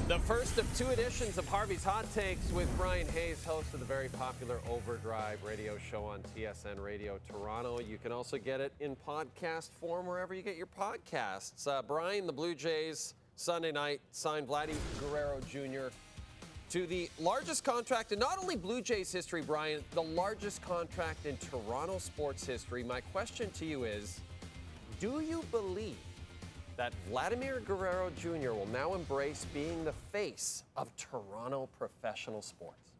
The first of two editions of Harvey's Hot Takes with Bryan Hayes, host of the very popular Overdrive radio show on TSN Radio Toronto. You can also get it in podcast form wherever you get your podcasts. Bryan, the Blue Jays, Sunday night, signed Vladimir Guerrero Jr. to the largest contract in not only Blue Jays history, Bryan, the largest contract in Toronto sports history. My question to you is, do you believe that Vladimir Guerrero Jr. will now embrace being the face of Toronto professional sports?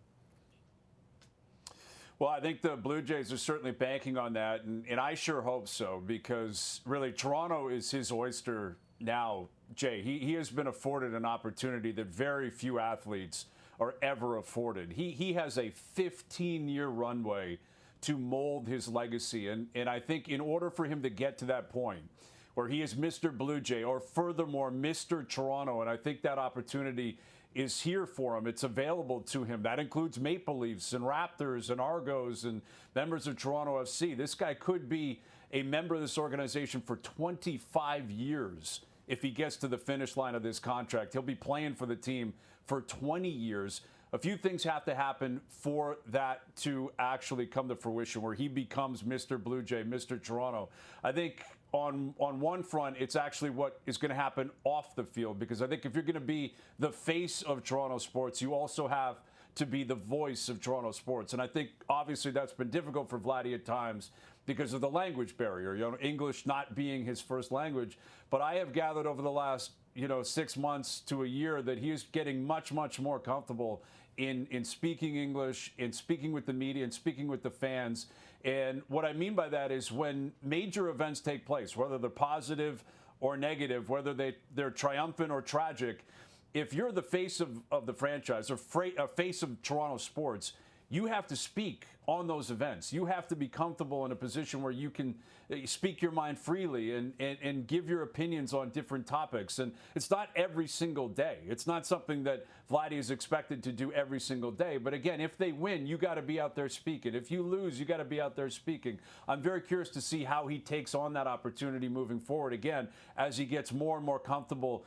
Well, I think the Blue Jays are certainly banking on that, and I sure hope so, because really Toronto is his oyster now, Jay. He has been afforded an opportunity that very few athletes are ever afforded. He has a 15-year runway to mold his legacy, and I think in order for him to get to that point, where he is Mr. Blue Jay, or furthermore, Mr. Toronto, and I think that opportunity is here for him. It's available to him. That includes Maple Leafs and Raptors and Argos and members of Toronto FC. This guy could be a member of this organization for 25 years if he gets to the finish line of this contract. He'll be playing for the team for 20 years. A few things have to happen for that to actually come to fruition, where he becomes Mr. Blue Jay, Mr. Toronto. I think on one front, it's actually what is going to happen off the field, because I think if you're going to be the face of Toronto sports, you also have to be the voice of Toronto sports. And I think obviously that's been difficult for Vladdy at times because of the language barrier, English not being his first language. But I have gathered over the last 6 months to a year that he is getting much, much more comfortable in speaking English, in speaking with the media, and speaking with the fans. And what I mean by that is when major events take place, whether they're positive or negative, whether they're triumphant or tragic, if you're the face of the franchise or face of Toronto sports, you have to speak on those events. You have to be comfortable in a position where you can speak your mind freely and give your opinions on different topics. And it's not every single day. It's not something that Vladdy is expected to do every single day. But again, if they win, you got to be out there speaking. If you lose, you got to be out there speaking. I'm very curious to see how he takes on that opportunity moving forward, again, as he gets more and more comfortable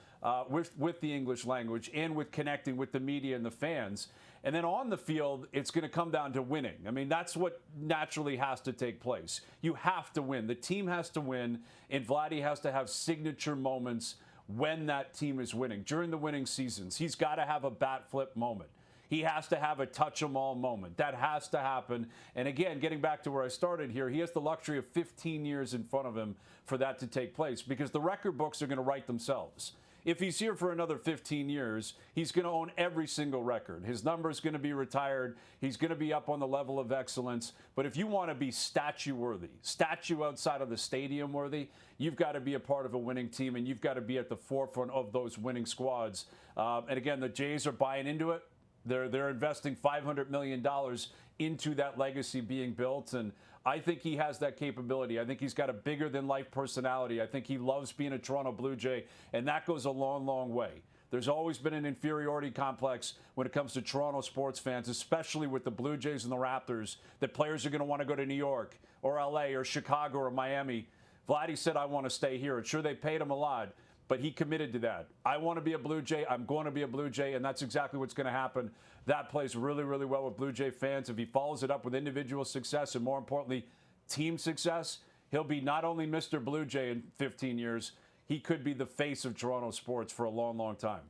with the English language and with connecting with the media and the fans. And then on the field, it's going to come down to winning. I mean, that's what naturally has to take place. You have to win. The team has to win, and Vladdy has to have signature moments when that team is winning. During the winning seasons, he's got to have a bat flip moment. He has to have a touch 'em all moment. That has to happen. And again, getting back to where I started here, he has the luxury of 15 years in front of him for that to take place, because the record books are going to write themselves. If he's here for another 15 years, he's going to own every single record. His number is going to be retired. He's going to be up on the level of excellence. But if you want to be statue-worthy, statue outside of the stadium worthy, you've got to be a part of a winning team, and you've got to be at the forefront of those winning squads. And again, the Jays are buying into it. They're investing $500 million into that legacy being built, and I think he has that capability. I think he's got a bigger-than-life personality. I think he loves being a Toronto Blue Jay, and that goes a long, long way. There's always been an inferiority complex when it comes to Toronto sports fans, especially with the Blue Jays and the Raptors, that players are going to want to go to New York or L.A. or Chicago or Miami. Vladdy said, I want to stay here. And sure, they paid him a lot, but he committed to that. I want to be a Blue Jay. I'm going to be a Blue Jay, and that's exactly what's going to happen. That plays really, really well with Blue Jay fans. If he follows it up with individual success and, more importantly, team success, he'll be not only Mr. Blue Jay in 15 years, he could be the face of Toronto sports for a long, long time.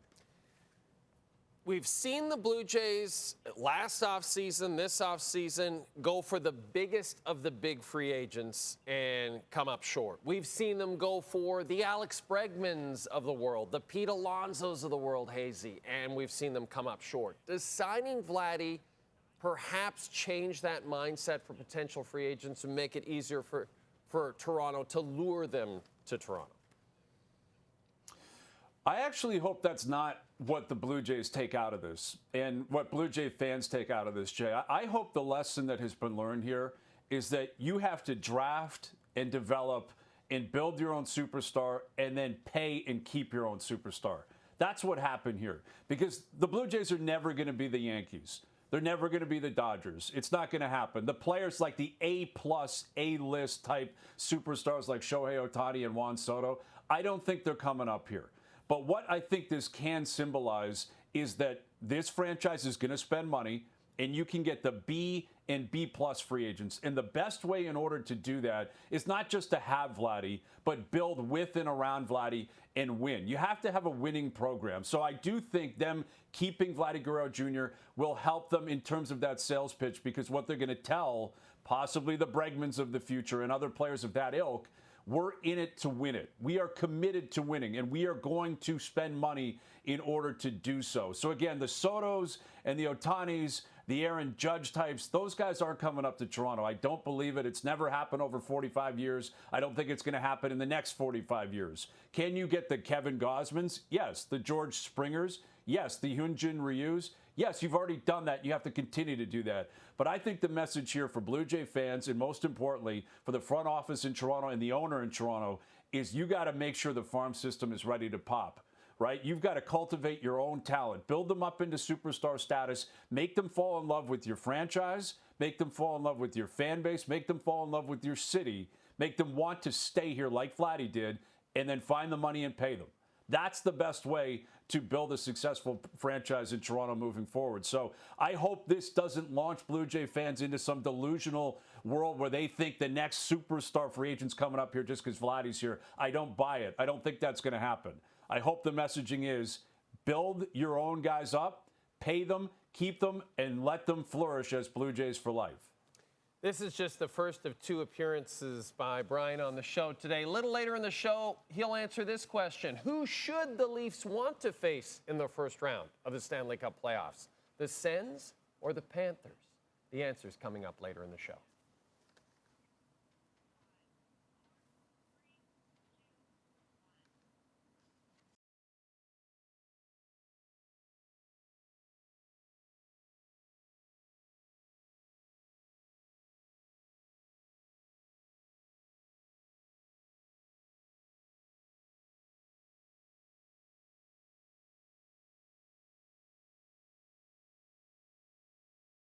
We've seen the Blue Jays last offseason, this offseason, go for the biggest of the big free agents and come up short. We've seen them go for the Alex Bregmans of the world, the Pete Alonsos of the world, Hazy, and we've seen them come up short. Does signing Vladdy perhaps change that mindset for potential free agents and make it easier for Toronto to lure them to Toronto? I actually hope that's not what the Blue Jays take out of this and what Blue Jay fans take out of this, Jay. I hope the lesson that has been learned here is that you have to draft and develop and build your own superstar and then pay and keep your own superstar. That's what happened here, because the Blue Jays are never going to be the Yankees. They're never going to be the Dodgers. It's not going to happen. The players like the A-plus, A-list type superstars like Shohei Ohtani and Juan Soto, I don't think they're coming up here. But what I think this can symbolize is that this franchise is going to spend money, and you can get the B and B plus free agents. And the best way in order to do that is not just to have Vladdy, but build with and around Vladdy and win. You have to have a winning program. So I do think them keeping Vladimir Guerrero Jr. will help them in terms of that sales pitch, because what they're going to tell possibly the Bregmans of the future and other players of that ilk, we're in it to win it. We are committed to winning, and we are going to spend money in order to do so. So again, the Sotos and the Otanis, the Aaron Judge types, those guys aren't coming up to Toronto. I don't believe it. It's never happened over 45 years. I don't think it's going to happen in the next 45 years. Can you get the Kevin Gosmans? Yes. The George Springers? Yes. The Hyunjin Ryus? Yes, you've already done that. You have to continue to do that. But I think the message here for Blue Jay fans, and most importantly for the front office in Toronto and the owner in Toronto, is you got to make sure the farm system is ready to pop. Right? You've got to cultivate your own talent, build them up into superstar status, make them fall in love with your franchise, make them fall in love with your fan base, make them fall in love with your city, make them want to stay here like Vladdy did, and then find the money and pay them. That's the best way to build a successful franchise in Toronto moving forward. So I hope this doesn't launch Blue Jay fans into some delusional world where they think the next superstar free agent's coming up here just because Vladdy's here. I don't buy it. I don't think that's going to happen. I hope the messaging is build your own guys up, pay them, keep them, and let them flourish as Blue Jays for life. This is just the first of 2 appearances by Bryan on the show today. A little later in the show, he'll answer this question. Who should the Leafs want to face in the first round of the Stanley Cup playoffs? The Sens or the Panthers? The answer is coming up later in the show.